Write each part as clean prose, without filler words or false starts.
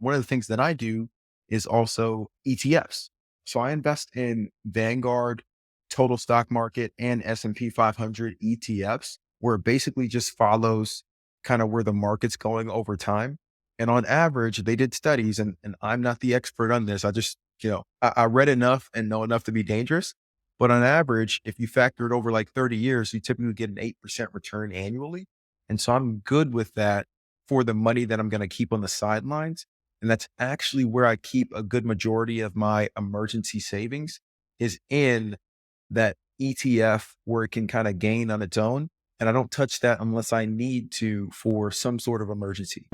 one of the things that I do is also ETFs. So I invest in Vanguard, total stock market, and S&P 500 ETFs, where it basically just follows kind of where the market's going over time. And on average, they did studies, and I'm not the expert on this. I just, I read enough and know enough to be dangerous. But on average, if you factor it over like 30 years, you typically get an 8% return annually. And so I'm good with that for the money that I'm going to keep on the sidelines. And that's actually where I keep a good majority of my emergency savings is in that ETF where it can kind of gain on its own. And I don't touch that unless I need to for some sort of emergency.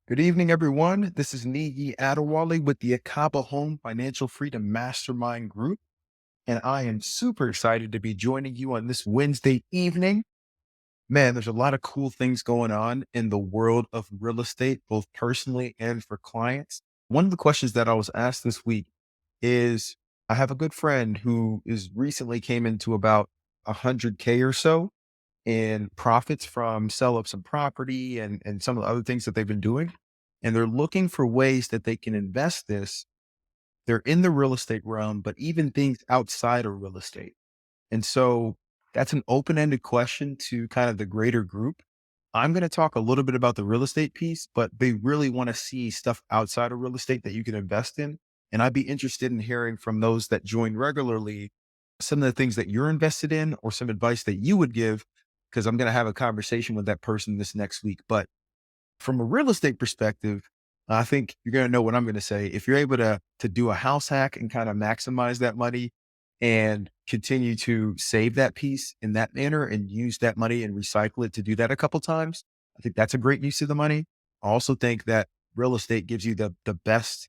Good evening, everyone. This is Niyi Adewole with the Ekabo Home Financial Freedom Mastermind Group. And I am super excited to be joining you on this Wednesday evening. Man, there's a lot of cool things going on in the world of real estate, both personally and for clients. One of the questions that I was asked this week is I have a good friend who is recently came into about 100K or so in profits from sell of some property and some of the other things that they've been doing. And they're looking for ways that they can invest this. They're in the real estate realm, but even things outside of real estate. And so that's an open-ended question to kind of the greater group. I'm going to talk a little bit about the real estate piece, but they really want to see stuff outside of real estate that you can invest in. And I'd be interested in hearing from those that join regularly, some of the things that you're invested in or some advice that you would give, because I'm going to have a conversation with that person this next week. But from a real estate perspective, I think you're going to know what I'm going to say. If you're able to do a house hack and kind of maximize that money and continue to save that piece in that manner and use that money and recycle it to do that a couple times, I think that's a great use of the money. I also think that real estate gives you the best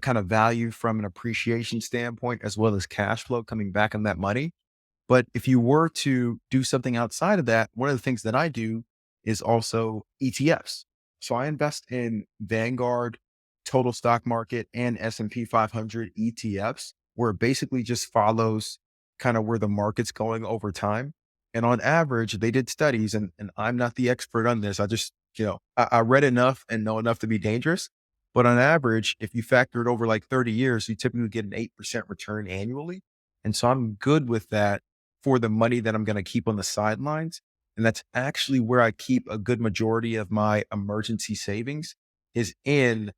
kind of value from an appreciation standpoint, as well as cash flow coming back on that money. But if you were to do something outside of that, one of the things that I do is also ETFs. So I invest in Vanguard, total stock market, and S&P 500 ETFs, where it basically just follows kind of where the market's going over time. And on average, they did studies, and I'm not the expert on this. I just, I read enough and know enough to be dangerous. But on average, if you factor it over like 30 years, you typically get an 8% return annually. And so I'm good with that for the money that I'm going to keep on the sidelines. And that's actually where I keep a good majority of my emergency savings is in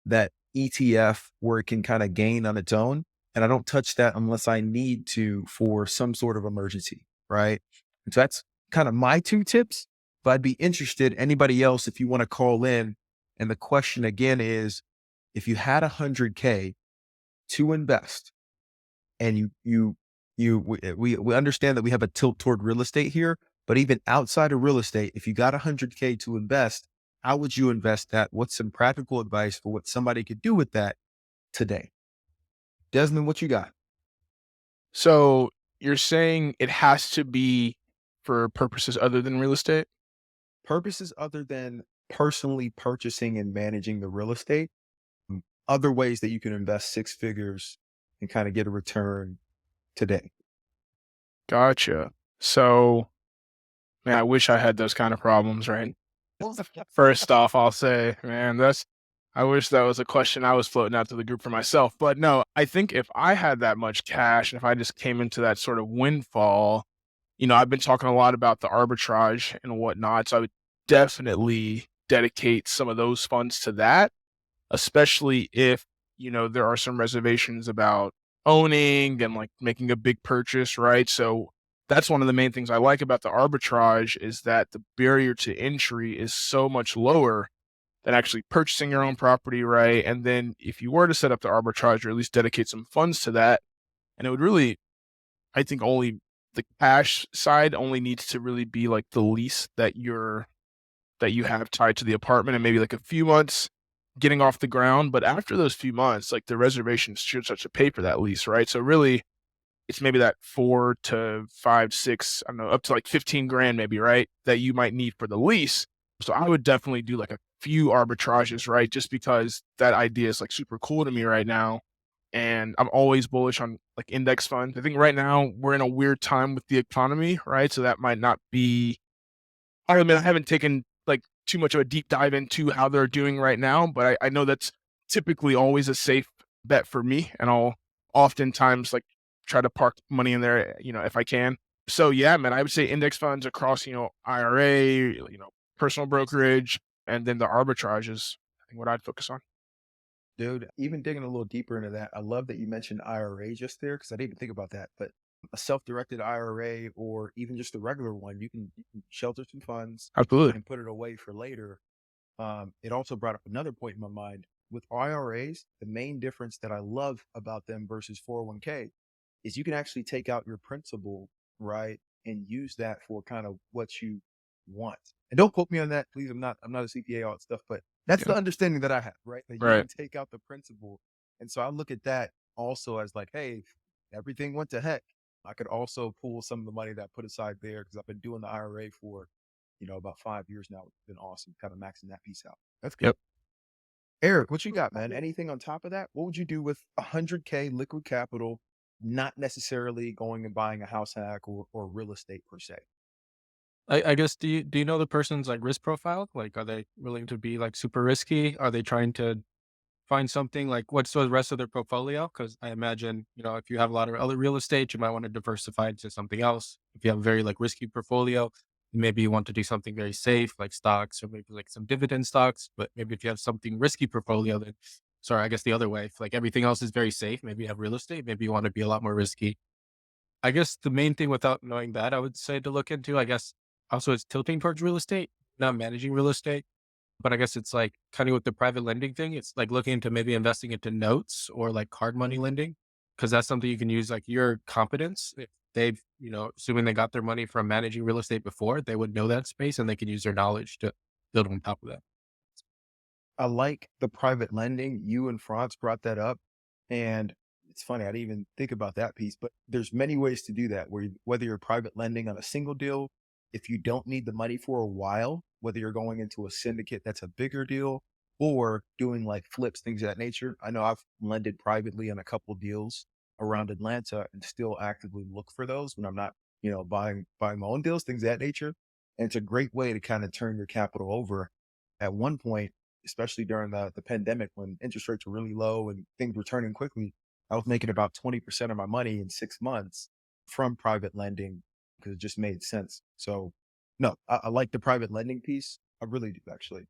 that ETF where it can kind of gain on its own. And I don't touch that unless I need to for some sort of emergency. Right. And so that's kind of my two tips, but I'd be interested, anybody else, if you want to call in. And the question again is, if you had 100K to invest and we understand that we have a tilt toward real estate here, but even outside of real estate, if you got 100K to invest, how would you invest that? What's some practical advice for what somebody could do with that today? Desmond, what you got? So you're saying it has to be for purposes other than real estate? Purposes other than personally purchasing and managing the real estate, other ways that you can invest six figures and kind of get a return today. Gotcha. So, man, I wish I had those kind of problems, right? First off, I'll say, man, I wish that was a question I was floating out to the group for myself. But no, I think if I had that much cash and if I just came into that sort of windfall, I've been talking a lot about the arbitrage and whatnot. So I would definitely dedicate some of those funds to that, especially if, there are some reservations about owning and like making a big purchase, right? So that's one of the main things I like about the arbitrage is that the barrier to entry is so much lower than actually purchasing your own property, right? And then if you were to set up the arbitrage or at least dedicate some funds to that, and it would really, I think only the cash side only needs to really be like the lease that you have tied to the apartment and maybe like a few months getting off the ground. But after those few months, like the reservations should start to pay for that lease, right? So really it's maybe that 4 to 5, 6, I don't know, up to like 15 grand maybe, right? That you might need for the lease. So I would definitely do like a few arbitrages, right? Just because that idea is like super cool to me right now. And I'm always bullish on like index funds. I think right now we're in a weird time with the economy, right? So that might not be, I admit I haven't taken like too much of a deep dive into how they're doing right now, but I know that's typically always a safe bet for me. And I'll oftentimes like try to park money in there, if I can. So yeah, man, I would say index funds across, IRA, personal brokerage, and then the arbitrage is I think what I'd focus on. Dude, even digging a little deeper into that, I love that you mentioned IRA just there because I didn't even think about that. But a self-directed IRA or even just a regular one, you can shelter some funds Absolutely. and put it away for later. It also brought up another point in my mind with IRAs. The main difference that I love about them versus 401k is you can actually take out your principal, right, and use that for kind of what you want. And don't quote me on that, please. I'm not a CPA, all that stuff, but that's Yeah. the understanding that I have, right? That you Right. can take out the principal. And so I look at that also as like, hey, if everything went to heck, I could also pull some of the money that I put aside there because I've been doing the IRA for, about 5 years now. It's been awesome, kind of maxing that piece out. That's good. Yep. Eric, what you got, man? Anything on top of that? What would you do with 100K liquid capital, not necessarily going and buying a house hack or real estate per se? I guess do you know the person's like risk profile? Like, are they willing to be like super risky? Are they trying to find something like what's the rest of their portfolio? Because I imagine, if you have a lot of other real estate, you might want to diversify into something else. If you have a very like risky portfolio, maybe you want to do something very safe, like stocks or maybe like some dividend stocks. But maybe if you have something risky portfolio, then sorry, I guess the other way. If like everything else is very safe, maybe you have real estate, maybe you want to be a lot more risky. I guess the main thing without knowing that I would say to look into, I guess also it's tilting towards real estate, not managing real estate. But I guess it's like kind of with the private lending thing, it's like looking into maybe investing into notes or like hard money lending. Cause that's something you can use like your competence. If they've, assuming they got their money from managing real estate before, they would know that space and they can use their knowledge to build on top of that. I like the private lending. You and Franz brought that up. And it's funny, I didn't even think about that piece, but there's many ways to do that whether you're private lending on a single deal, if you don't need the money for a while, whether you're going into a syndicate that's a bigger deal or doing like flips, things of that nature. I know I've lended privately on a couple deals around Atlanta and still actively look for those when I'm not, buying my own deals, things of that nature. And it's a great way to kind of turn your capital over. At one point, especially during the pandemic when interest rates were really low and things were turning quickly, I was making about 20% of my money in 6 months from private lending because it just made sense. So, no, I like the private lending piece. I really do, actually.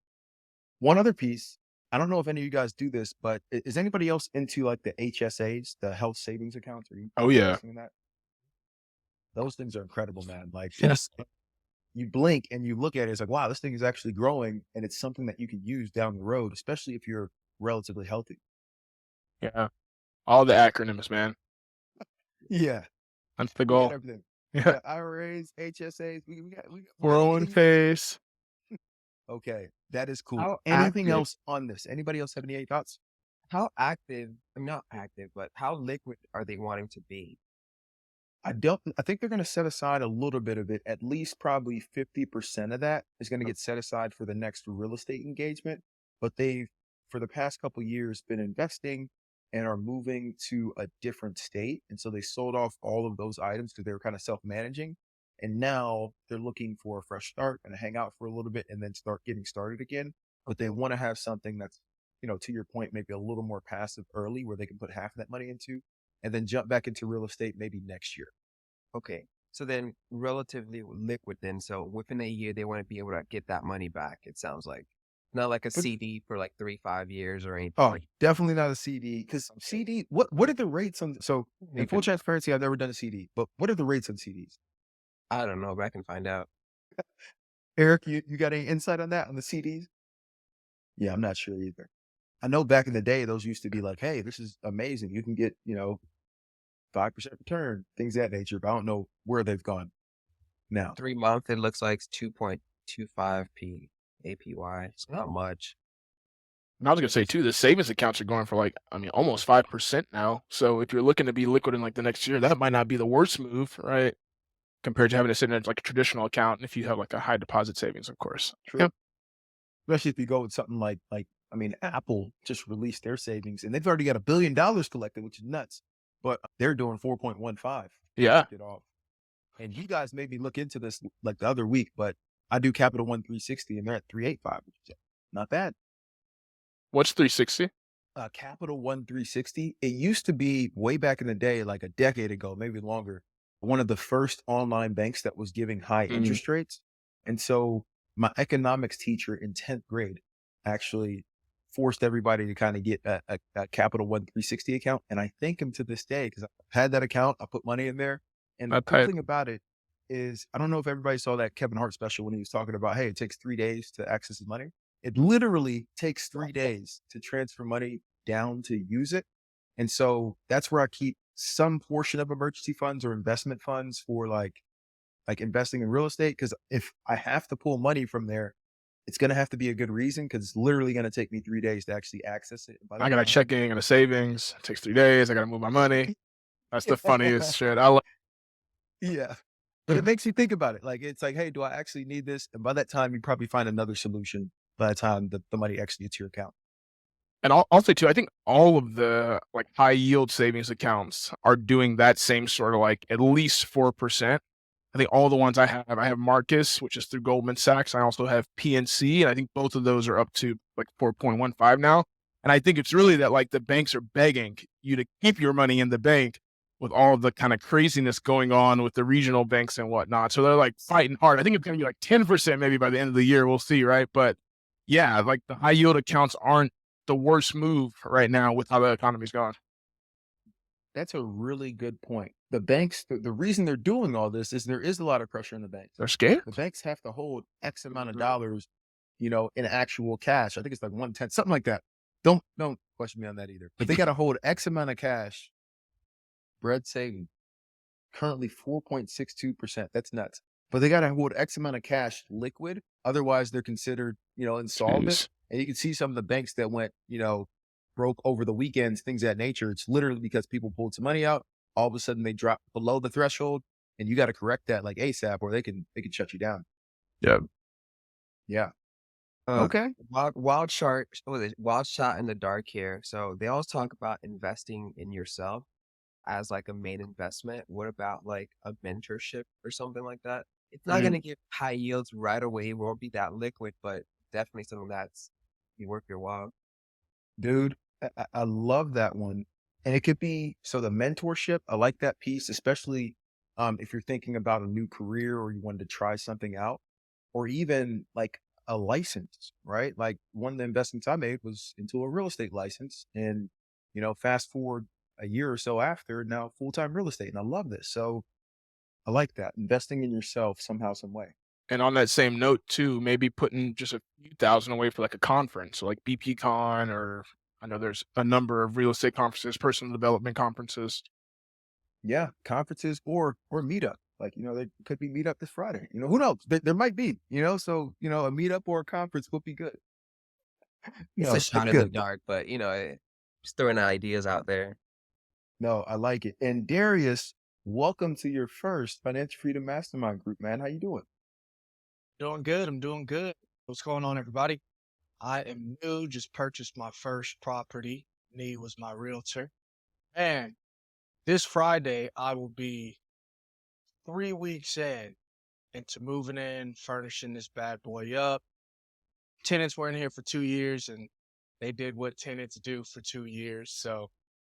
One other piece, I don't know if any of you guys do this, but is anybody else into like the HSAs, the health savings accounts? Are you Oh yeah. investing in that? Those things are incredible, man. Like, Yes. you blink and you look at it, it's like, wow, this thing is actually growing and it's something that you can use down the road, especially if you're relatively healthy. Yeah. All the acronyms, man. Yeah. That's the We got goal. everything. We Yeah. got IRAs, HSAs. We got the 401 things you need. face. Okay. That is cool. How Anything active else on this? Anybody else have any thoughts? how active not active, but how liquid are they wanting to be? I think they're going to set aside a little bit of it. At least probably 50% of that is going to get set aside for the next real estate engagement. But they've, for the past couple years, been investing and are moving to a different state. And so they sold off all of those items because they were kind of self-managing. And now they're looking for a fresh start and hang out for a little bit and then start getting started again. But they want to have something that's, to your point, maybe a little more passive early where they can put half of that money into and then jump back into real estate maybe next year. Okay. So then relatively liquid then. So within a year they want to be able to get that money back, it sounds like. Not like a But CD for like 3, 5 years or anything oh, like definitely not a CD because okay. CD. What are the rates on? So in full Okay. transparency, I've never done a CD, but what are the rates on CDs? I don't know, but I can find out. Eric, you got any insight on that on the CDs? Yeah, I'm not sure either. I know back in the day, those used to be like, hey, this is amazing. You can get 5% return, things of that nature. But I don't know where they've gone now. 3 month it looks like 2.25p APY. It's not much. And I was gonna say too, the savings accounts are going for like, I mean, almost 5% now. So if you're looking to be liquid in like the next year, that might not be the worst move, right? Compared to having to sit in like a traditional account if you have like a high deposit savings, of course. True. Yeah. Especially if you go with something like I mean, Apple just released their savings and they've already got $1 billion collected, which is nuts. But they're doing 4.15 Yeah. it off. And you guys made me look into this like the other week, but I do Capital One 360 and they're at 385, which is not bad. What's 360? Capital One 360, it used to be way back in the day, like a decade ago, maybe longer, one of the first online banks that was giving high Mm, interest rates. And so my economics teacher in 10th grade actually forced everybody to kind of get a Capital One 360 account. And I thank him to this day because I've had that account. I put money in there. And the that cool type. thing about it is, I don't know if everybody saw that Kevin Hart special when he was talking about, hey, it takes 3 days to access his money. It literally takes 3 days to transfer money down to use it. And so that's where I keep some portion of emergency funds or investment funds for like investing in real estate. Cause if I have to pull money from there, it's going to have to be a good reason because it's literally going to take me 3 days to actually access it. By I that got a time, checking and a savings. It takes 3 days. I got to move my money. That's the funniest shit. yeah. It makes you think about it. Like, it's like, hey, do I actually need this? And by that time, you probably find another solution by the time the money actually hits your account. And I'll say too, I think all of the like high yield savings accounts are doing that same sort of like at least 4%. I think all the ones I have Marcus, which is through Goldman Sachs. I also have PNC, and I think both of those are up to like 4.15 now. And I think it's really that like the banks are begging you to keep your money in the bank with all of the kind of craziness going on with the regional banks and whatnot. So they're like fighting hard. I think it's going to be like 10% maybe by the end of the year. We'll see, right? But yeah, like the high yield accounts aren't the worst move right now with how the economy's going. That's a really good point. The banks, the reason they're doing all this is there is a lot of pressure on the banks. They're scared. The banks have to hold X amount of Mhm. dollars, in actual cash. I think it's like 1/10, something like that. Don't question me on that either. But they got to hold X amount of cash. Bread saving currently 4.62%. That's nuts. But they got to hold X amount of cash liquid. Otherwise, they're considered, insolvent. Jeez. And you can see some of the banks that went, broke over the weekends, things of that nature. It's literally because people pulled some money out. All of a sudden, they drop below the threshold, and you got to correct that like ASAP, or they can shut you down. Yeah. Yeah. Uh, Okay. wild chart, what was it? Wild shot in the dark here. So they always talk about investing in yourself as like a main investment. What about like a mentorship or something like that? It's not going to give high yields right away. It won't be that liquid, but definitely something that's be worth your while. Dude, I love that one. And it could be so the mentorship, I like that piece, especially if you're thinking about a new career or you wanted to try something out, or even like a license, right? Like one of the investments I made was into a real estate license. And, fast forward a year or so after, now full-time real estate. And I love this. So I like that. Investing in yourself somehow, some way. And on that same note too, maybe putting just a few thousand away for like a conference, so like BP Con, or I know there's a number of real estate conferences, personal development conferences. Yeah, conferences or meetup. Like, there could be meetup this Friday. Who knows? There might be, so, a meetup or a conference would be good. It's a That's shot in the good. dark, but just throwing ideas out there. No, I like it. And Darius, welcome to your first Financial Freedom Mastermind group, man. How you doing? Doing good. I'm doing good. What's going on, everybody? I am new, just purchased my first property. Niyi was my realtor. And this Friday, I will be 3 weeks into moving in, furnishing this bad boy up. Tenants were in here for 2 years and they did what tenants do for 2 years. So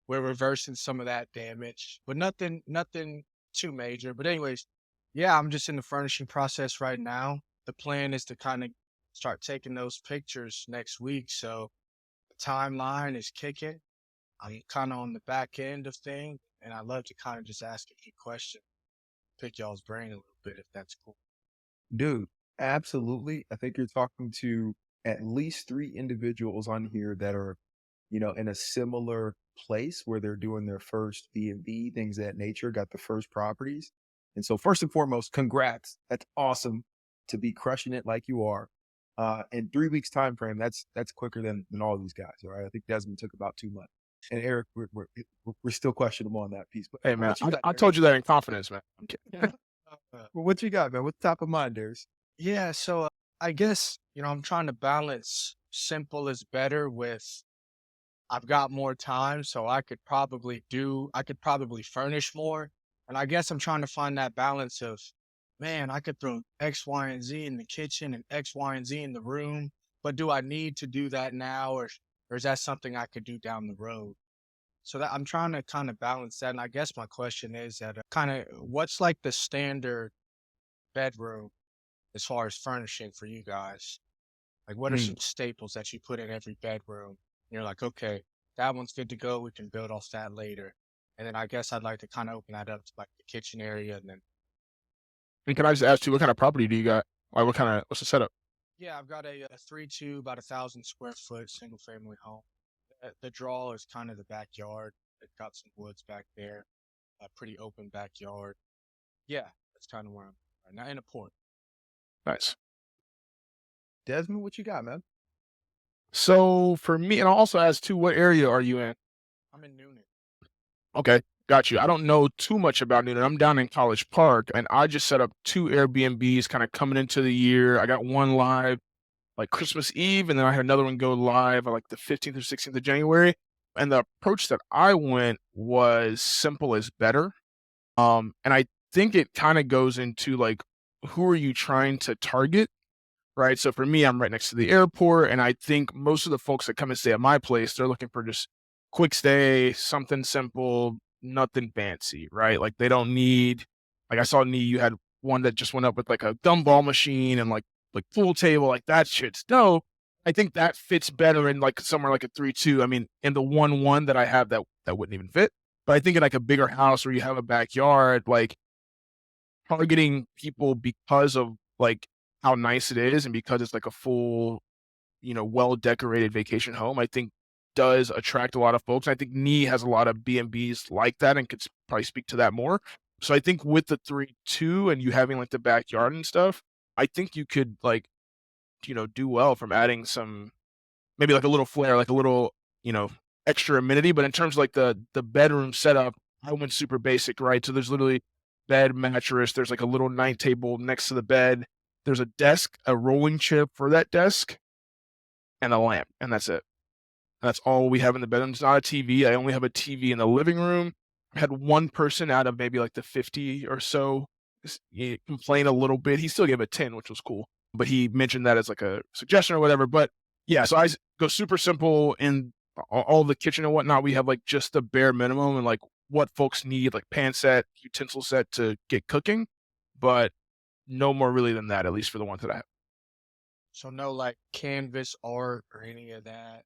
we're reversing some of that damage, but nothing too major. But anyways, yeah, I'm just in the furnishing process right now. The plan is to kind of start taking those pictures next week. So the timeline is kicking. I'm kind of on the back end of things, and I love to kind of just ask a few questions, pick y'all's brain a little bit if that's cool. Dude, absolutely. I think you're talking to at least three individuals on here that are, in a similar place where they're doing their first B&B, things of that nature, got the first properties. And so first and foremost, congrats. That's awesome to be crushing it like you are. In 3 weeks time frame, that's quicker than all these guys. All right. I think Desmond took about 2 months. And Eric, we're still questionable on that piece. But Hey, man, what you got, I Eric? told you that in confidence, man. I'm kidding. Well, what you got, man? What's top of mind, Darius? Yeah, so I guess, I'm trying to balance simple is better with I've got more time, so I could probably furnish more. And I guess I'm trying to find that balance of, man, I could throw X, Y, and Z in the kitchen and X, Y, and Z in the room, but do I need to do that now, or is that something I could do down the road? So that I'm trying to kind of balance that. And I guess my question is that kind of what's like the standard bedroom as far as furnishing for you guys? Like, what are Mm. some staples that you put in every bedroom? And you're like, okay, that one's good to go. We can build off that later. And then I guess I'd like to kind of open that up to like the kitchen area. And then, And can I just ask you, what kind of property do you got? Like, what's the setup? yeah, I've got a 3-2, about 1,000 square foot single family home. The draw is kind of the backyard. It's got some woods back there, a pretty open backyard. Yeah, that's kind of where I'm right now in a port. Nice. Desmond, what you got, man? So for me, and I'll also ask too, what area are you in? I'm in Noonan. Okay, got you. I don't know too much about Newton. I'm down in College Park, and I just set up 2 Airbnbs kind of coming into the year. I got one live like Christmas Eve, and then I had another one go live on like the 15th or 16th of January. And the approach that I went was simple as better. And I think it kind of goes into like, who are you trying to target? Right. So for me, I'm right next to the airport. And I think most of the folks that come and stay at my place, they're looking for just quick stay, something simple, nothing fancy. Right. Like they don't need, like I saw Niyi, you had one that just went up with like a gumball machine and like pool table, like that shit's dope. I think that fits better in like somewhere like a 3-2. I mean, in the 1-1 that I have, that wouldn't even fit. But I think in like a bigger house where you have a backyard, like targeting people because of like how nice it is and because it's like a full, well decorated vacation home, I think does attract a lot of folks. I think Nee has a lot of B&Bs like that and could probably speak to that more. So I think with the 3-2 and you having like the backyard and stuff, I think you could like, do well from adding some, maybe like a little flair, like a little, extra amenity. But in terms of like the bedroom setup, I went super basic, right? So there's literally bed, mattress, there's like a little night table next to the bed. There's a desk, a rolling chair for that desk, and a lamp, and that's it. That's all we have in the bedroom. It's not a TV. I only have a TV in the living room. I had one person out of maybe like the 50 or so complain a little bit. He still gave a 10, which was cool, but he mentioned that as like a suggestion or whatever. But yeah, so I go super simple in all the kitchen and whatnot. We have like just the bare minimum and like what folks need, like pan set, utensil set to get cooking, but no more really than that, at least for the ones that I have. So no like canvas art or any of that.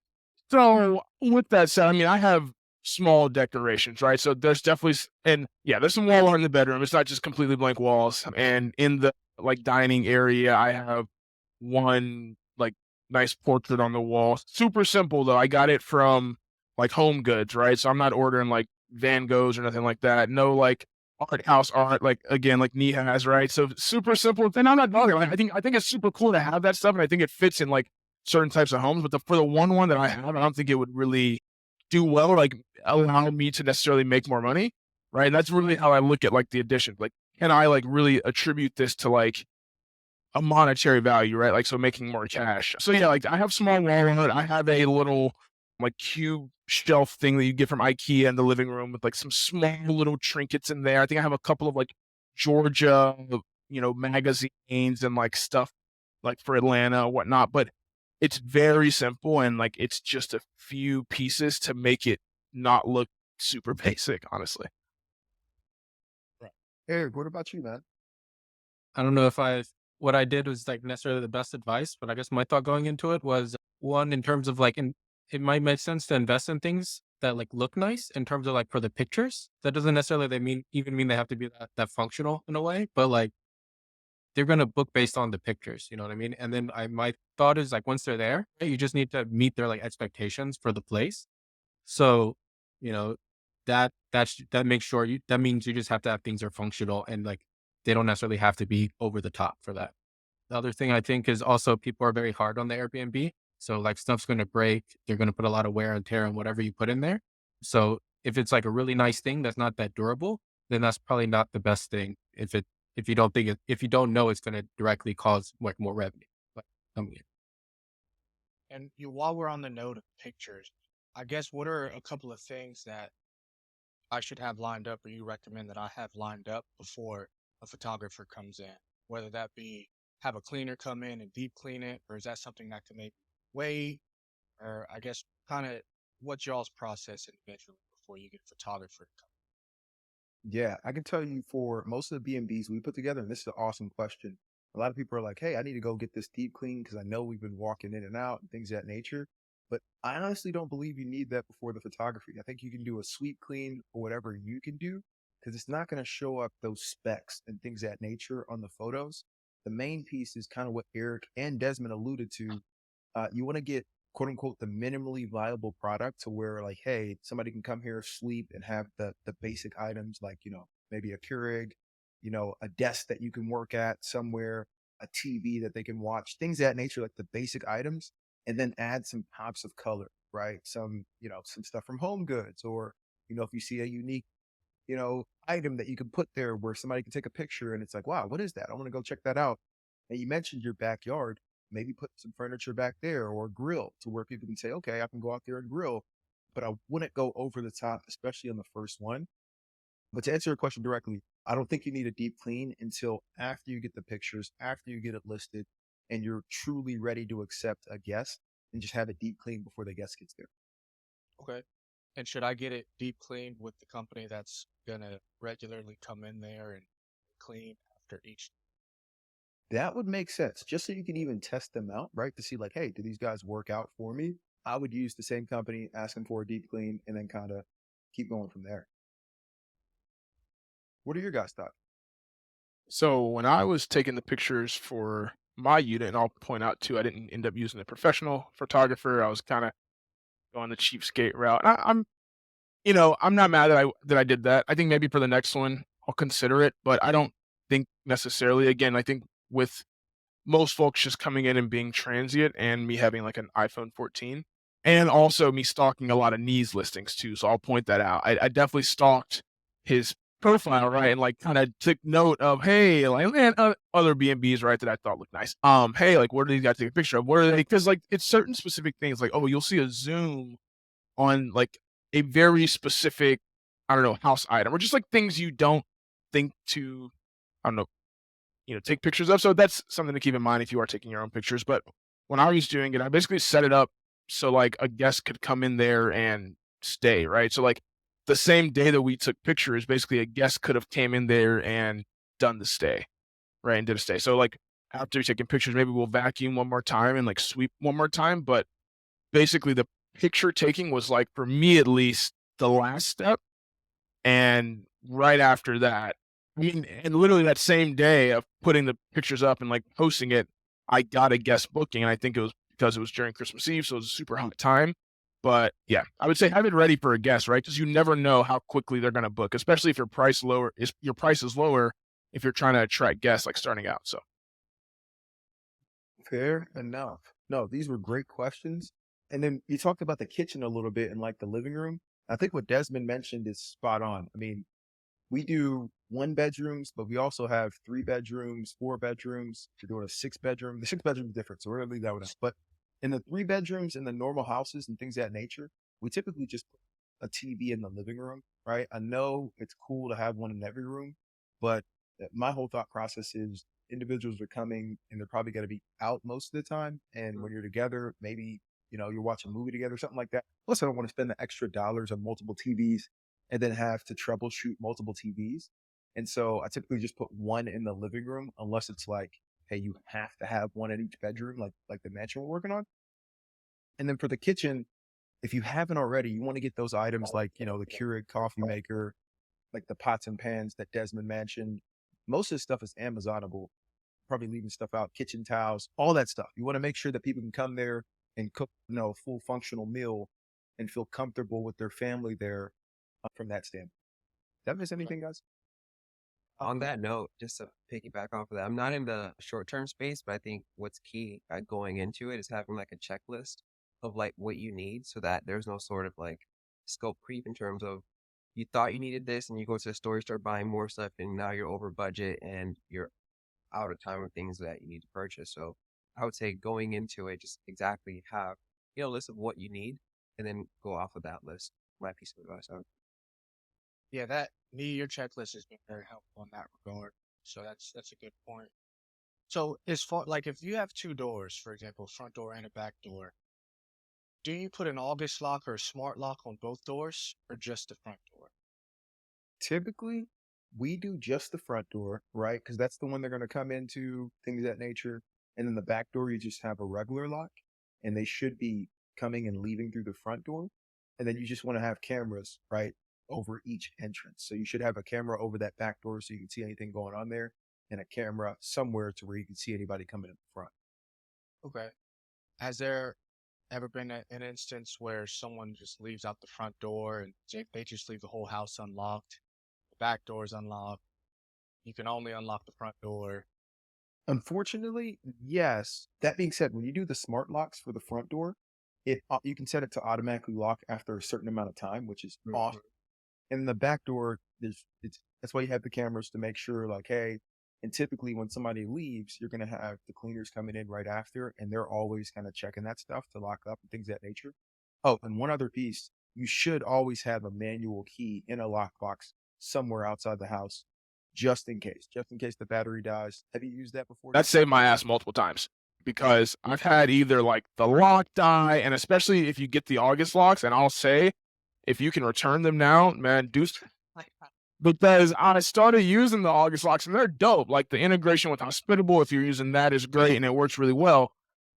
So with that said, I mean, I have small decorations, right? So there's definitely, and yeah, there's some wall art in the bedroom. It's not just completely blank walls. And in the like dining area, I have one like nice portrait on the wall. Super simple though. I got it from like Home Goods, right? So I'm not ordering like Van Goghs or nothing like that. No like art house art, like again, like Nee has, right? So super simple. And I'm not bothering. Like, I think it's super cool to have that stuff, and I think it fits in like certain types of homes. But for the one that I have, I don't think it would really do well, or like allow me to necessarily make more money, right? And that's really how I look at like the addition. Like, can I like really attribute this to like a monetary value, right? Like, so making more cash. So yeah, like I have small wall art. I have a little like cube shelf thing that you get from IKEA in the living room with like some small little trinkets in there. I think I have a couple of like Georgia, magazines and like stuff like for Atlanta, whatnot. But it's very simple and like it's just a few pieces to make it not look super basic, honestly. Eric, what about you, man? I don't know if what I did was like necessarily the best advice, but I guess my thought going into it was one in terms of like, it might make sense to invest in things that like look nice in terms of like for the pictures. That doesn't necessarily mean they have to be that functional in a way, but like they're going to book based on the pictures, you know what I mean? And then my thought is like, once they're there, right, you just need to meet their like expectations for the place. So, you know, that makes sure that means you just have to have things are functional and like, they don't necessarily have to be over the top for that. The other thing I think is also people are very hard on the Airbnb. So like stuff's going to break. They're going to put a lot of wear and tear on whatever you put in there. So if it's like a really nice thing that's not that durable, then that's probably not the best thing. If you don't know it's going to directly cause like more revenue. Like coming in. And while we're on the note of pictures, I guess what are a couple of things that I should have lined up or you recommend that I have lined up before a photographer comes in? Whether that be have a cleaner come in and deep clean it, or is that something that can maybe wait? Or I guess kind of what's y'all's process individually before you get a photographer to come? Yeah, I can tell you for most of the B&Bs we put together, and this is an awesome question. A lot of people are like, hey, I need to go get this deep clean because I know we've been walking in and out and things of that nature. But I honestly don't believe you need that before the photography. I think you can do a sweep clean or whatever you can do because it's not going to show up those specs and things of that nature on the photos. The main piece is kind of what Eric and Desmond alluded to. You want to get quote unquote the minimally viable product to where like, hey, somebody can come here, sleep, and have the basic items like, maybe a Keurig, a desk that you can work at somewhere, a TV that they can watch, things of that nature, like the basic items, and then add some pops of color, right? Some stuff from Home Goods, or if you see a unique item that you can put there where somebody can take a picture and it's like, wow, what is that? I want to go check that out. And you mentioned your backyard, maybe put some furniture back there or a grill to where people can say, okay, I can go out there and grill, but I wouldn't go over the top, especially on the first one. But to answer your question directly, I don't think you need a deep clean until after you get the pictures, after you get it listed, and you're truly ready to accept a guest and just have a deep clean before the guest gets there. Okay. And should I get it deep cleaned with the company that's gonna regularly come in there and clean after each? That would make sense, just so you can even test them out, right? To see like, hey, do these guys work out for me? I would use the same company, ask them for a deep clean, and then kind of keep going from there. What are your guys' thoughts? So when I was taking the pictures for my unit, and I'll point out too, I didn't end up using a professional photographer. I was kind of going the cheapskate route. I'm not mad that I did that. I think maybe for the next one I'll consider it, but I don't think necessarily. Again, I think with most folks just coming in and being transient, and me having like an iPhone 14, and also me stalking a lot of Niyi's listings too. So I'll point that out. I definitely stalked his profile, right, and like kind of took note of, hey, like, and other B&Bs, right, that I thought looked nice. Hey, like, what are these guys take a picture of? What are they? Because like it's certain specific things, like, oh, you'll see a zoom on like a very specific, I don't know, house item, or just like things you don't think to, I don't know, take pictures of. So that's something to keep in mind if you are taking your own pictures. But when I was doing it, I basically set it up so like a guest could come in there and stay, right? So like the same day that we took pictures, basically a guest could have came in there and done the stay, right? And did a stay. So like after taking pictures, maybe we'll vacuum one more time and like sweep one more time. But basically the picture taking was like, for me at least, the last step. And right after that, I mean, and literally that same day of putting the pictures up and like posting it, I got a guest booking. And I think it was because it was during Christmas Eve. So it was a super hot time. But yeah, I would say have it ready for a guest, right? Because you never know how quickly they're going to book, especially if your price is lower if you're trying to attract guests like starting out. So Fair enough. No, these were great questions. And then you talked about the kitchen a little bit and like the living room. I think what Desmond mentioned is spot on. I mean, we do 1 bedrooms, but we also have 3 bedrooms, 4 bedrooms. We're doing a 6 bedroom. The 6 bedroom is different, so we're gonna leave that one out. But in the 3 bedrooms in the normal houses and things of that nature, we typically just put a TV in the living room, right? I know it's cool to have one in every room, but my whole thought process is individuals are coming and they're probably going to be out most of the time. And when you're together, maybe, you're watching a movie together, something like that. Plus, I don't want to spend the extra dollars on multiple TVs and then have to troubleshoot multiple TVs. And so I typically just put one in the living room, unless it's like, hey, you have to have one in each bedroom, like the mansion we're working on. And then for the kitchen, if you haven't already, you want to get those items like, the Keurig coffee maker, like the pots and pans that Desmond mentioned. Most of the stuff is Amazonable, probably leaving stuff out, kitchen towels, all that stuff. You want to make sure that people can come there and cook, a full functional meal and feel comfortable with their family there from that standpoint. Did I miss anything, guys? On that note, just to piggyback off of that, I'm not in the short term space, but I think what's key going into it is having like a checklist of like what you need so that there's no sort of like scope creep in terms of you thought you needed this and you go to the store, you start buying more stuff, and now you're over budget and you're out of time with things that you need to purchase. So I would say going into it, just exactly have, a list of what you need and then go off of that list. My piece of advice. Yeah, that your checklist has been very helpful in that regard. So that's a good point. So as far like if you have two doors, for example, front door and a back door, do you put an August lock or a smart lock on both doors or just the front door? Typically, we do just the front door, right? Because that's the one they're going to come into, things of that nature. And then the back door, you just have a regular lock, and they should be coming and leaving through the front door. And then you just want to have cameras, right, over each entrance. So you should have a camera over that back door so you can see anything going on there, and a camera somewhere to where you can see anybody coming in the front. Okay. Has there ever been an instance where someone just leaves out the front door and they just leave the whole house unlocked? The back door is unlocked. You can only unlock the front door. Unfortunately, yes. That being said, when you do the smart locks for the front door, you can set it to automatically lock after a certain amount of time, which is awesome. And the back door, that's why you have the cameras to make sure, like, hey, and typically when somebody leaves, you're gonna have the cleaners coming in right after, and they're always kind of checking that stuff to lock up and things of that nature. Oh, and one other piece, you should always have a manual key in a lockbox somewhere outside the house, just in case the battery dies. Have you used that before? That saved my ass multiple times because I've had either like the lock die, and especially if you get the August locks, and I'll say, if you can return them now, man, do because I started using the August locks and they're dope. Like the integration with Hospitable, if you're using that, is great and it works really well.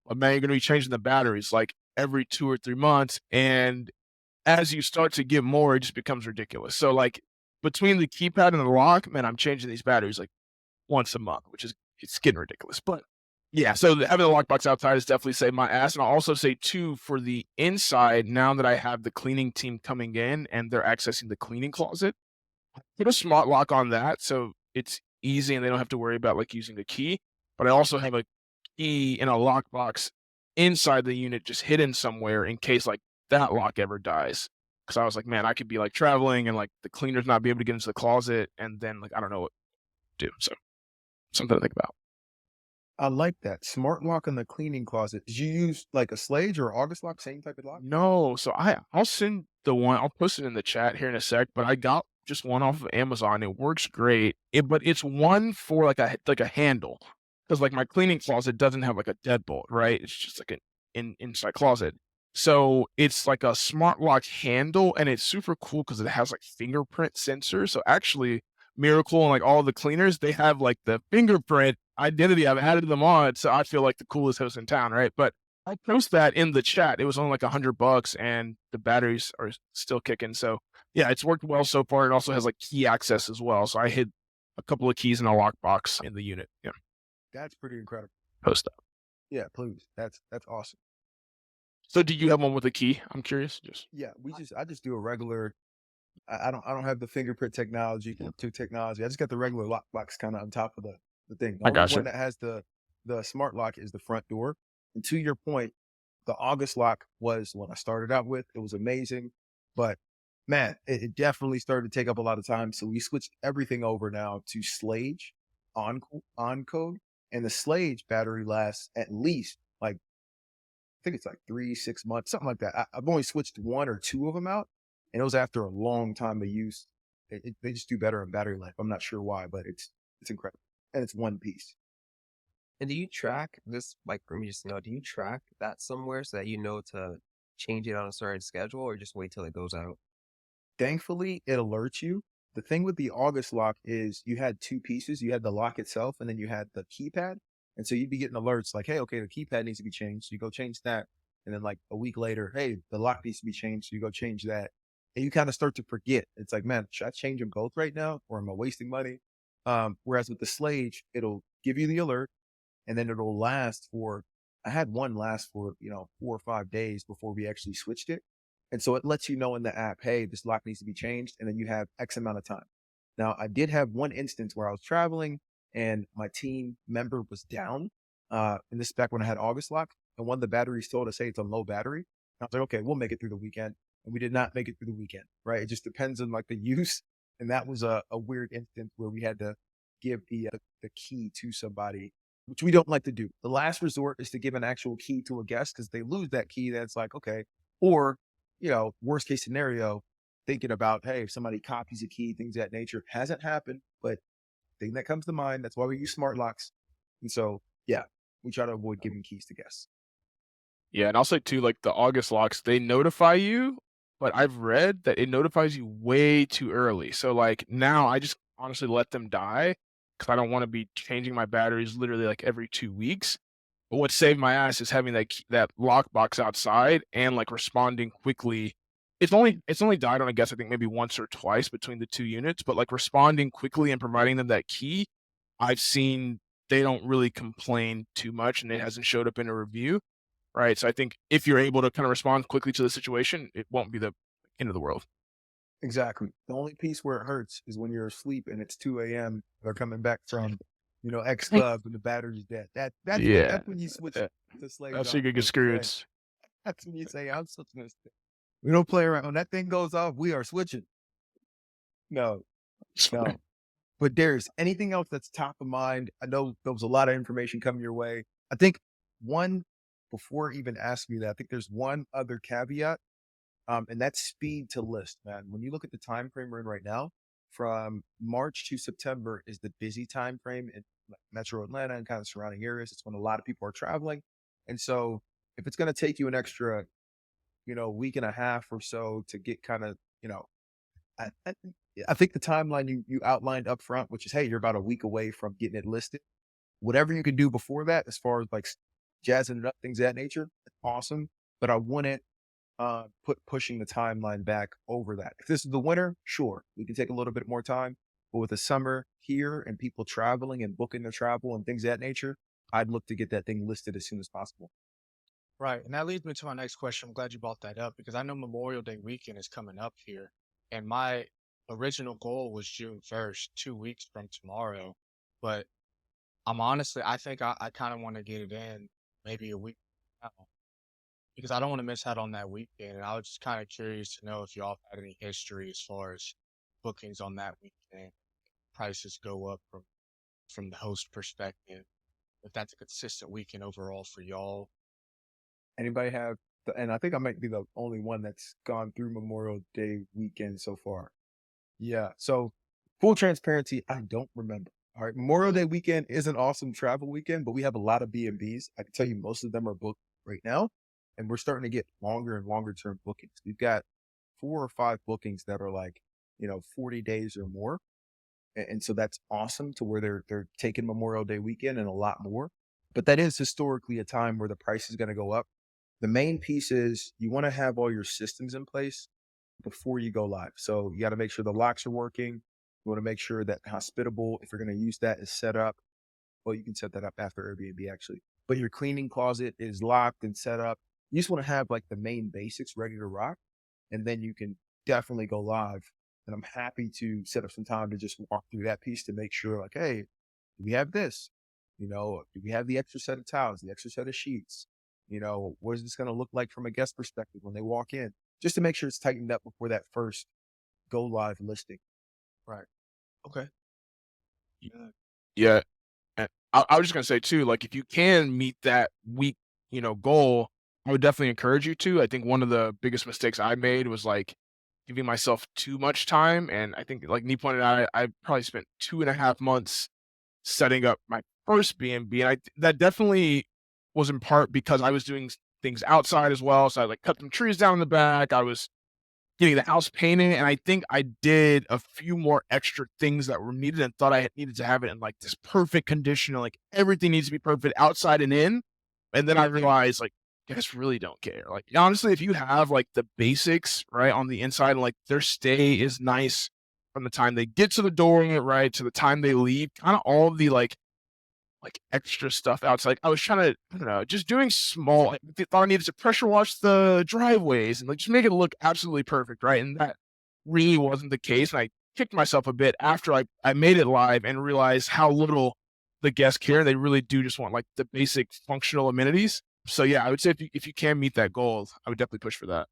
But man, you're gonna be changing the batteries like every 2 or 3 months, and as you start to get more, it just becomes ridiculous. So like between the keypad and the lock, man, I'm changing these batteries like once a month, which is it's getting ridiculous. But yeah, so having the lockbox outside has definitely saved my ass. And I'll also say too, for the inside, now that I have the cleaning team coming in and they're accessing the cleaning closet, put a smart lock on that so it's easy and they don't have to worry about like using the key. But I also have a key in a lockbox inside the unit just hidden somewhere in case like that lock ever dies. Cause I was like, man, I could be like traveling and like the cleaners not be able to get into the closet and then like I don't know what to do. So something to think about. I like that. Smart lock in the cleaning closet. Did you use like a Slade or August lock, same type of lock? No, so I'll send the one. I'll post it in the chat here in a sec. But I got just one off of Amazon. It works great. But it's one for like a handle because like my cleaning closet doesn't have like a deadbolt, right? It's just like an inside closet. So it's like a smart lock handle, and it's super cool because it has like fingerprint sensors. So actually, Miracle and like all the cleaners, they have like the fingerprint identity. I've added them on, so I feel like the coolest host in town, right? But I'll post that in the chat. It was only like $100 and the batteries are still kicking. So yeah, it's worked well so far. It also has like key access as well. So I hid a couple of keys in a lockbox in the unit. Yeah. That's pretty incredible. Post that. Yeah, please. That's awesome. So do you have one with a key? I'm curious. Yeah, I just do a regular. I don't have the fingerprint technology technology. I just got the regular lockbox kind of on top of the thing. The I only gotcha. one that has the smart lock is the front door. And to your point, the August lock was what I started out with. It was amazing, but man, it definitely started to take up a lot of time. So we switched everything over now to Slage on code, and the Slage battery lasts at least like I think it's like 3-6 months, something like that. I've only switched 1 or 2 of them out, and it was after a long time of use. They just do better in battery life. I'm not sure why, but it's incredible, and it's one piece. And do you track this, like for me just to know, do you track that somewhere so that you know to change it on a certain schedule or just wait till it goes out? Thankfully, it alerts you. The thing with the August lock is you had 2 pieces. You had the lock itself, and then you had the keypad. And so you'd be getting alerts like, hey, okay, the keypad needs to be changed. So you go change that. And then like a week later, hey, the lock needs to be changed. So you go change that. And you kind of start to forget. It's like, man, should I change them both right now? Or am I wasting money? Whereas with the Slage, it'll give you the alert, and then it'll last for, I had one last for, 4 or 5 days before we actually switched it. And so it lets you know in the app, hey, this lock needs to be changed. And then you have X amount of time. Now, I did have one instance where I was traveling and my team member was down. And this is back when I had August lock, and one of the batteries told us, hey, it's a low battery. And I was like, okay, we'll make it through the weekend. And we did not make it through the weekend, right? It just depends on like the use. And that was a weird instance where we had to give the key to somebody, which we don't like to do. The last resort is to give an actual key to a guest, because they lose that key. That's like, okay. Or, worst case scenario, thinking about, hey, if somebody copies a key, things of that nature. Hasn't happened, but thing that comes to mind, that's why we use smart locks. And so, yeah, we try to avoid giving keys to guests. Yeah, and I'll say too, like the August locks, they notify you, but I've read that it notifies you way too early. So like now I just honestly let them die because I don't want to be changing my batteries literally like every 2 weeks. But what saved my ass is having that lock box outside and like responding quickly. It's only died on, I guess, I think maybe once or twice between the two units, but like responding quickly and providing them that key, I've seen they don't really complain too much and it hasn't showed up in a review. Right. So I think if you're able to kind of respond quickly to the situation, it won't be the end of the world. Exactly. The only piece where it hurts is when you're asleep and it's 2 a.m. They're coming back from, X club and the battery's dead. That's when you switch Yeah. to slave. That's when you get screwed. That's when you say, I'm switching this thing. We don't play around. When that thing goes off, we are switching. No. But Darius, anything else that's top of mind? I know there was a lot of information coming your way. I think before even asking you that, I think there's one other caveat, and that's speed to list, man. When you look at the time frame we're in right now, from March to September is the busy time frame in Metro Atlanta and kind of surrounding areas. It's when a lot of people are traveling. And so if it's going to take you an extra, week and a half or so to get kind of, I, I, I think the timeline you outlined up front, which is, hey, you're about a week away from getting it listed. Whatever you can do before that, as far as like jazzing it up, things of that nature, awesome. But I wouldn't pushing the timeline back over that. If this is the winter, sure, we can take a little bit more time. But with the summer here and people traveling and booking their travel and things of that nature, I'd look to get that thing listed as soon as possible. Right. And that leads me to my next question. I'm glad you brought that up because I know Memorial Day weekend is coming up here. And my original goal was June 1st, 2 weeks from tomorrow. But I think I kind of want to get it in maybe a week from now because I don't want to miss out on that weekend. And I was just kind of curious to know if y'all had any history as far as bookings on that weekend, prices go up from the host perspective, if that's a consistent weekend overall for y'all. Anybody have, and I think I might be the only one that's gone through Memorial Day weekend so far. Yeah. So full transparency, I don't remember. All right. Memorial Day weekend is an awesome travel weekend, but we have a lot of B&Bs. I can tell you most of them are booked right now, and we're starting to get longer and longer term bookings. We've got 4 or 5 bookings that are like, 40 days or more. And so that's awesome to where they're taking Memorial Day weekend and a lot more. But that is historically a time where the price is going to go up. The main piece is you want to have all your systems in place before you go live. So you got to make sure the locks are working. You want to make sure that Hospitable, if you're going to use that, is set up. Well, you can set that up after Airbnb actually. But your cleaning closet is locked and set up. You just want to have like the main basics ready to rock. And then you can definitely go live. And I'm happy to set up some time to just walk through that piece to make sure like, hey, do we have this? Do we have the extra set of towels, the extra set of sheets? What is this going to look like from a guest perspective when they walk in? Just to make sure it's tightened up before that first go live listing. Right. Okay. Yeah. And I was just gonna say too, like if you can meet that week, goal, I would definitely encourage you to. I think one of the biggest mistakes I made was like giving myself too much time. And I think like Nee pointed out, I probably spent 2.5 months setting up my first B&B. And that definitely was in part because I was doing things outside as well. So I like cut some trees down in the back. I was getting the house painted, and I think I did a few more extra things that were needed and thought I needed to have it in like this perfect condition. And, like everything needs to be perfect outside and in. And then I realized like, guys really don't care. Like honestly, if you have like the basics right on the inside and like their stay is nice from the time they get to the door, right, to the time they leave, kind of all of the like extra stuff outside. I was trying to, I don't know, just doing small. I thought I needed to pressure wash the driveways and like just make it look absolutely perfect, right? And that really wasn't the case. And I kicked myself a bit after I made it live and realized how little the guests care. They really do just want like the basic functional amenities. So yeah, I would say if you can meet that goal, I would definitely push for that.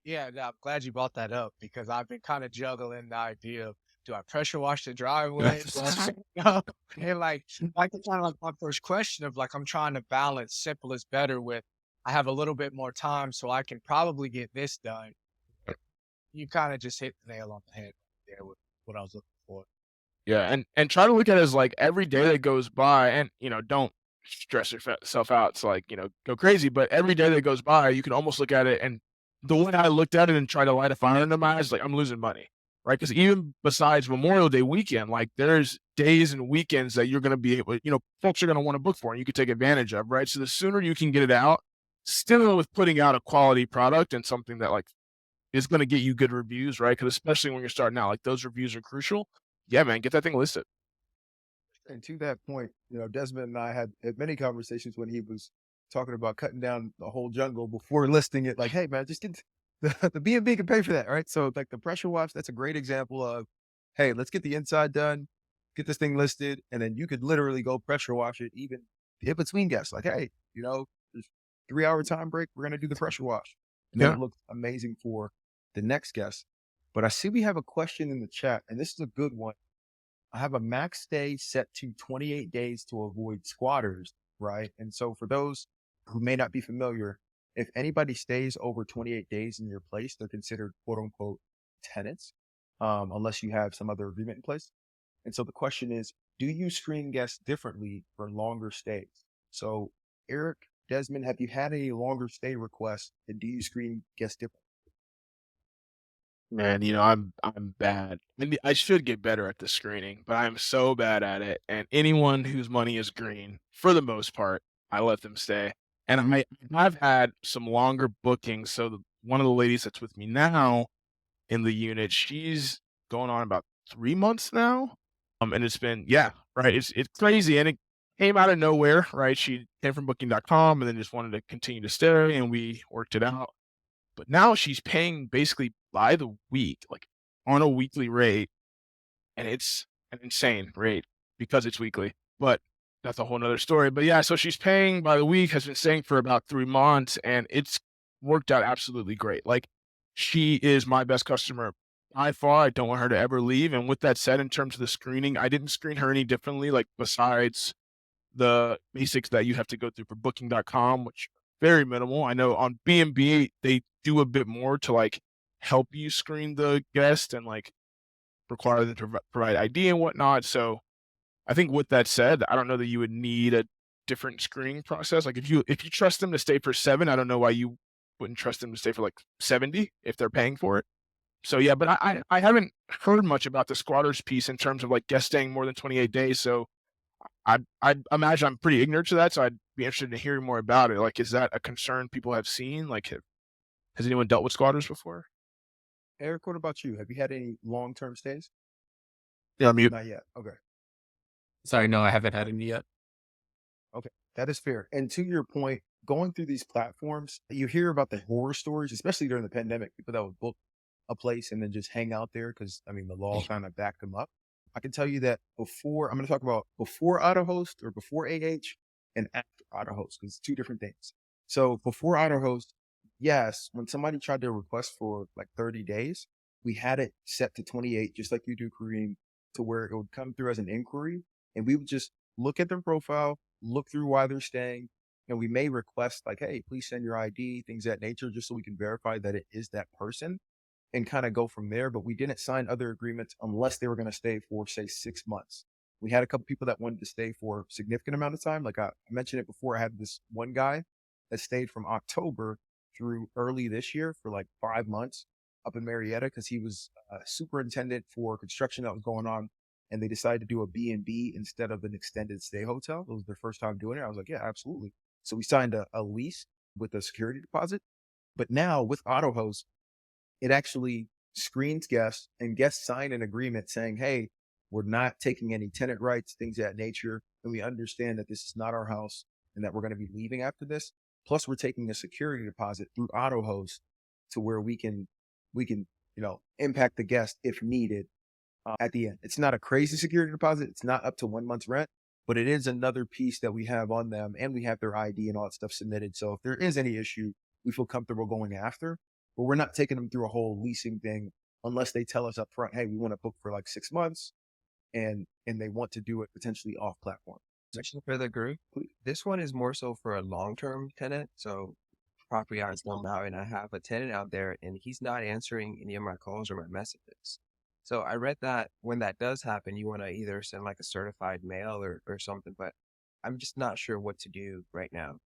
Yeah, no, I'm glad you brought that up because I've been kind of juggling the idea of do I pressure wash the driveway? And like it's kind of like my first question of like I'm trying to balance simple is better with I have a little bit more time so I can probably get this done. You kind of just hit the nail on the head there with what I was looking for. Yeah, and try to look at it as like every day that goes by, and don't stress yourself out. It's like go crazy, but every day that goes by, you can almost look at it. And the way I looked at it and try to light a fire in my eyes, like I'm losing money, right? Because even besides Memorial Day weekend, like there's days and weekends that you're going to be able, folks are going to want to book for, and you can take advantage of, right? So the sooner you can get it out, still with putting out a quality product and something that like is going to get you good reviews, right? Because especially when you're starting out, like those reviews are crucial. Yeah, man, get that thing listed. And to that point, Desmond and I had many conversations when he was talking about cutting down the whole jungle before listing it. Like, hey, man, just get the B&B can pay for that, right? So, like the pressure wash, that's a great example of, hey, let's get the inside done, get this thing listed, and then you could literally go pressure wash it even in between guests. Like, hey, there's 3-hour time break. We're gonna do the pressure wash, and then Yeah. it looks amazing for the next guest. But I see we have a question in the chat, and this is a good one. I have a max stay set to 28 days to avoid squatters, right? And so for those who may not be familiar, if anybody stays over 28 days in your place, they're considered quote unquote tenants, unless you have some other agreement in place. And so the question is, do you screen guests differently for longer stays? So Eric, Desmond, have you had any longer stay requests, and do you screen guests differently? Man, I'm bad. Maybe I should get better at the screening, but I'm so bad at it. And anyone whose money is green, for the most part, I let them stay. And I've had some longer bookings. So one of the ladies that's with me now in the unit, she's going on about 3 months now. And it's been, yeah, right. It's crazy. And it came out of nowhere, right? She came from booking.com and then just wanted to continue to stay, and we worked it out. But now she's paying basically by the week, like on a weekly rate, and it's an insane rate because it's weekly. But that's a whole nother story. But yeah, so she's paying by the week, has been staying for about 3 months, and it's worked out absolutely great. Like she is my best customer by far. I don't want her to ever leave. And with that said, in terms of the screening, I didn't screen her any differently, like besides the basics that you have to go through for booking.com, which very minimal. I know on B&B, they do a bit more to like help you screen the guest and like require them to provide ID and whatnot. So I think with that said, I don't know that you would need a different screening process. Like if you trust them to stay for 7, I don't know why you wouldn't trust them to stay for like 70 if they're paying for it. So yeah, but I haven't heard much about the squatters piece in terms of like guests staying more than 28 days. So I imagine I'm pretty ignorant to that, so I'd be interested in hearing more about it. Like, is that a concern people have seen? Like, has anyone dealt with squatters before? Eric, what about you? Have you had any long-term stays? Yeah, mute. Not yet. Okay. Sorry, no, I haven't had any yet. Okay, that is fair. And to your point, going through these platforms, you hear about the horror stories, especially during the pandemic, people that would book a place and then just hang out there because, I mean, the law kind of backed them up. I can tell you that before, I'm going to talk about before AutoHost or before AH and after AutoHost, because it's two different things. So before AutoHost, yes, when somebody tried to request for like 30 days, we had it set to 28, just like you do, Kareem, to where it would come through as an inquiry. And we would just look at their profile, look through why they're staying, and we may request like, hey, please send your ID, things of that nature, just so we can verify that it is that person and kind of go from there. But we didn't sign other agreements unless they were going to stay for, say, 6 months. We had a couple people that wanted to stay for a significant amount of time. Like I mentioned it before, I had this one guy that stayed from October through early this year for like 5 months up in Marietta because he was a superintendent for construction that was going on. And they decided to do a B&B instead of an extended stay hotel. It was their first time doing it. I was like, yeah, absolutely. So we signed a lease with a security deposit. But now with AutoHost, it actually screens guests, and guests sign an agreement saying, hey, we're not taking any tenant rights, things of that nature. And we understand that this is not our house and that we're going to be leaving after this. Plus we're taking a security deposit through AutoHost to where we can, impact the guest if needed. at the end. It's not a crazy security deposit. It's not up to 1 month's rent, but it is another piece that we have on them, and we have their ID and all that stuff submitted. So if there is any issue, we feel comfortable going after, but we're not taking them through a whole leasing thing unless they tell us up front, hey, we want to book for like 6 months and they want to do it potentially off platform. Section for the group. This one is more so for a long-term tenant. So property owns them out, and I have a tenant out there, and he's not answering any of my calls or my messages. So I read that when that does happen, you want to either send like a certified mail or something, but I'm just not sure what to do right now.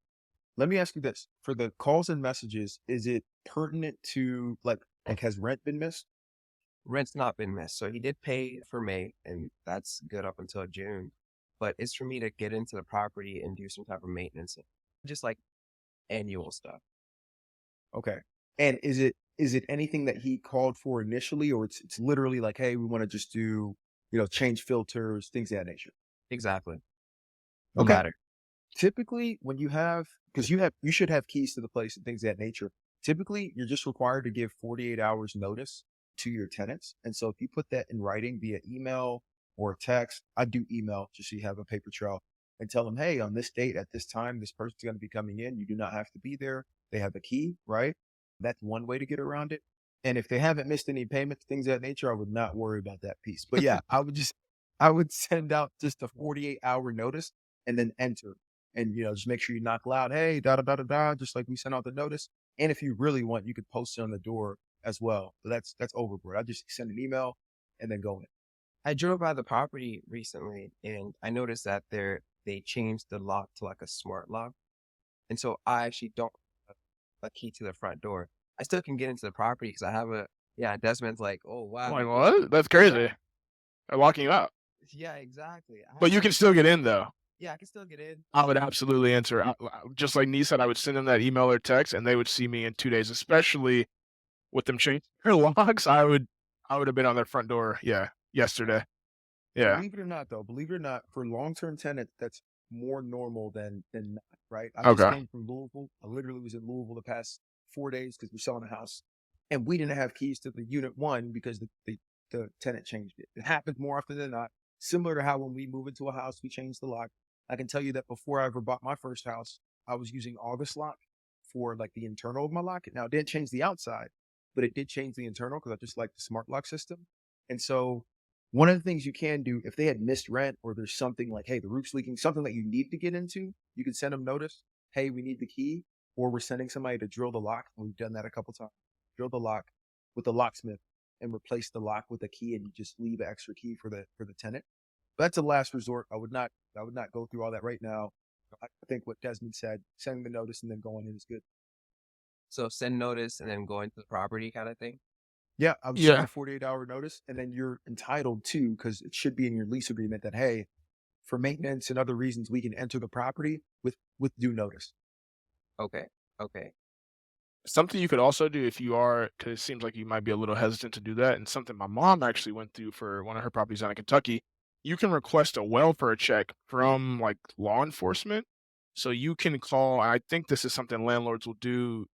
Let me ask you this. For the calls and messages, is it pertinent to like has rent been missed? Rent's not been missed. So he did pay for May, and that's good up until June. But it's for me to get into the property and do some type of maintenance, just like annual stuff. Okay. And is it anything that he called for initially, or it's literally like, hey, we want to just do, change filters, things of that nature? Exactly. No Okay. matter. Typically when because you should have keys to the place and things of that nature. Typically you're just required to give 48 hours notice to your tenants. And so if you put that in writing via email or text, I do email just so you have a paper trail, and tell them, hey, on this date at this time, this person's going to be coming in. You do not have to be there. They have a key, right? That's one way to get around it. And if they haven't missed any payments, things of that nature, I would not worry about that piece. But yeah, I would send out just a 48-hour notice and then enter. And, just make sure you knock loud, hey, da, da, da, da, da, just like we sent out the notice. And if you really want, you could post it on the door as well. But that's overboard. I just send an email and then go in. I drove by the property recently, and I noticed that they changed the lock to like a smart lock. And so I actually don't have a key to the front door. I still can get into the property because I have Desmond's like, oh, wow. Like, what? That's crazy. They're locking you out. Yeah, exactly. But you can still get in, though. Yeah, I can still get in. I would absolutely answer. Just like Nee said, I would send them that email or text, and they would see me in 2 days, especially with them changing their locks. I would have been on their front door, yesterday. Yeah. Believe it or not, for long-term tenants, that's more normal than not, right? I just Okay. came from Louisville. I literally was in Louisville the past 4 days because we're selling a house, and we didn't have keys to the unit one because the tenant changed it. It happens more often than not. Similar to how when we move into a house, we change the lock. I can tell you that before I ever bought my first house, I was using August lock for like the internal of my lock. Now it didn't change the outside, but it did change the internal because I just like the smart lock system. And so one of the things you can do, if they had missed rent or there's something like, hey, the roof's leaking, something that you need to get into, you can send them notice, hey, we need the key, or we're sending somebody to drill the lock. We've done that a couple times. Drill the lock with the locksmith and replace the lock with a key, and you just leave an extra key for the tenant. But that's a last resort. I would not go through all that right now. I think what Desmond said, sending the notice and then going in is good. So send notice and then go into the property kind of thing. Yeah, I would Yeah. send a 48-hour notice, and then you're entitled to, because it should be in your lease agreement that, hey, for maintenance and other reasons, we can enter the property with due notice. Okay. Okay. Something you could also do if you are, because it seems like you might be a little hesitant to do that, and something my mom actually went through for one of her properties down in Kentucky, you can request a welfare check from like law enforcement. So you can call, I think this is something landlords will do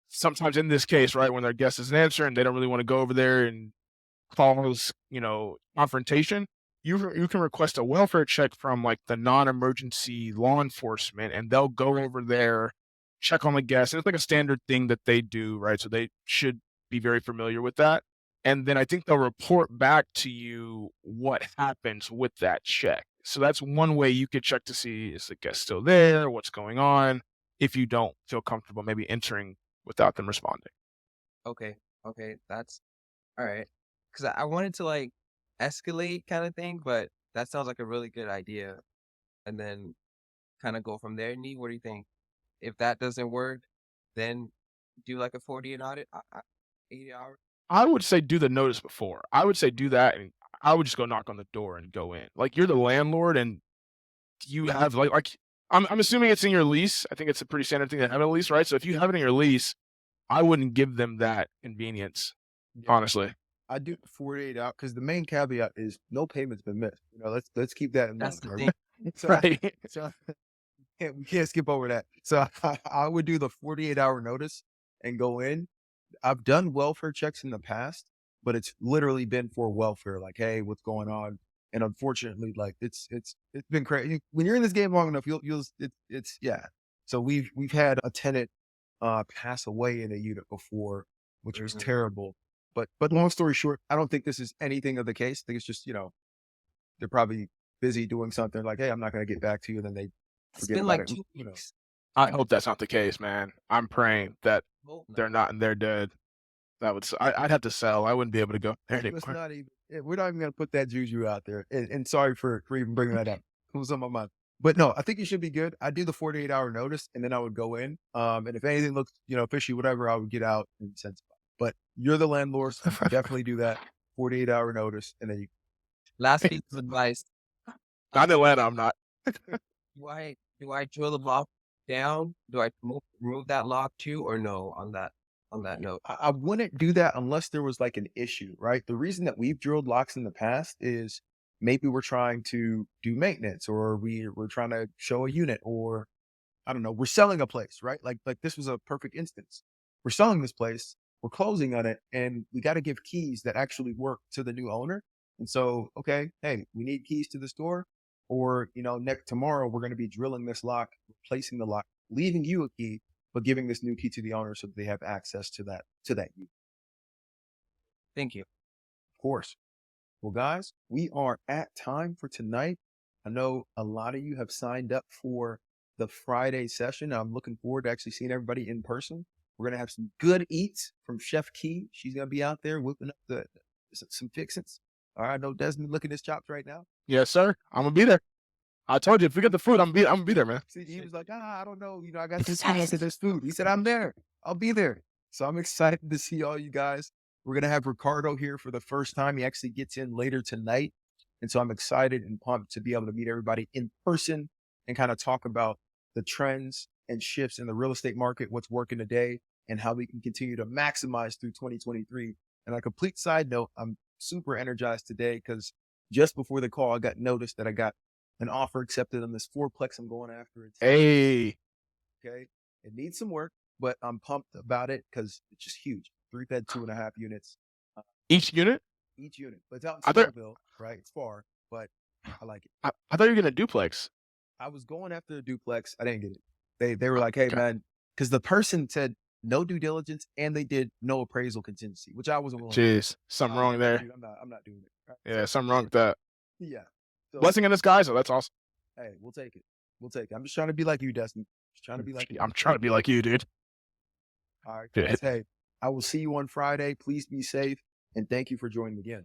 sometimes in this case, right, when their guest isn't answering, they don't really want to go over there and cause, confrontation. You can request a welfare check from like the non-emergency law enforcement, and they'll go over there, check on the guest. And it's like a standard thing that they do, right? So they should be very familiar with that. And then I think they'll report back to you what happens with that check. So that's one way you could check to see, is the guest still there? What's going on? If you don't feel comfortable maybe entering without them responding. Okay. Okay. That's all right. Because I wanted to like escalate kind of thing, but that sounds like a really good idea. And then kind of go from there. Nee, what do you think? If that doesn't work, then do like a 48 audit, 80 hours. I would say do the notice before. I would say do that, and I would just go knock on the door and go in. Like, you're the landlord, and you have like I'm assuming it's in your lease. I think it's a pretty standard thing to have in a lease, right? So if you have it in your lease, I wouldn't give them that convenience, honestly. I do 48 out because the main caveat is no payment's been missed. Let's keep that in That's mind. the right? thing. So, Right. so we can't skip over that. So I would do the 48-hour notice and go in. I've done welfare checks in the past, but it's literally been for welfare. Like, hey, what's going on? And unfortunately, like it's been crazy. When you're in this game long enough, it's yeah. So we've had a tenant pass away in a unit before, which was terrible. But long story short, I don't think this is anything of the case. I think it's just, they're probably busy doing something like, hey, I'm not going to get back to you. And then they It's forget been about like it. 2 weeks. I hope that's not the case, man. I'm praying that Hope not. they're not and they're dead. I'd have to sell. I wouldn't be able to go there Let's anymore. not even, we're not even going to put that juju out there. And sorry for even bringing that up. It was on my mind. But no, I think you should be good. I do the 48-hour notice and then I would go in. And if anything looks, fishy, whatever, I would get out and send somebody. But you're the landlord, so you can definitely do that. 48-hour notice, and then you. Last piece of advice. Not in Atlanta, I'm not. Do I drill the lock down? Do I remove that lock too, or no? On that note, I wouldn't do that unless there was like an issue, right? The reason that we've drilled locks in the past is maybe we're trying to do maintenance, or we're trying to show a unit, or I don't know, we're selling a place, right? Like this was a perfect instance. We're selling this place, we're closing on it, and we got to give keys that actually work to the new owner. And so, okay, hey, we need keys to the store, or tomorrow we're going to be drilling this lock, replacing the lock, leaving you a key, but giving this new key to the owner so that they have access to that unit. thank you. Of course. Well, guys, we are at time for tonight. I know a lot of you have signed up for the Friday session. I'm looking forward to actually seeing everybody in person. We're going to have some good eats from Chef Key. She's going to be out there whipping up some fixins. All right, I know Desmond looking his chops right now. Yes, sir. I'm gonna be there. I told you, if we get the food, I'm gonna be there, man. See, he was like, I don't know. I got this taste of this food. He said, I'm there. I'll be there. So I'm excited to see all you guys. We're going to have Ricardo here for the first time. He actually gets in later tonight. And so I'm excited and pumped to be able to meet everybody in person and kind of talk about the trends and shifts in the real estate market, what's working today, and how we can continue to maximize through 2023. And on a complete side note, I'm super energized today because just before the call, I got noticed that I got an offer accepted on this fourplex I'm going after. Hey, Okay. It needs some work, but I'm pumped about it because it's just huge. 3-bed, 2.5 units. each unit? Each unit. But it's out in I thought- Smallville, right? It's far, but I like it. I thought you were gonna duplex. I was going after a duplex. I didn't get it. They were like, hey, Okay. man, because the person said no due diligence and they did no appraisal contingency, which I wasn't willing to do. Jeez, something I'm wrong like, there. dude, I'm not doing it. Right? Yeah, something wrong with that. Yeah. So, Blessing in disguise, though. That's awesome. hey, we'll take it. We'll take it. I'm just trying to be like you, Destin. Just trying to be like you. I'm trying to be like you, dude. All right, Yeah. guys. Hey, I will see you on Friday. Please be safe. And thank you for joining again.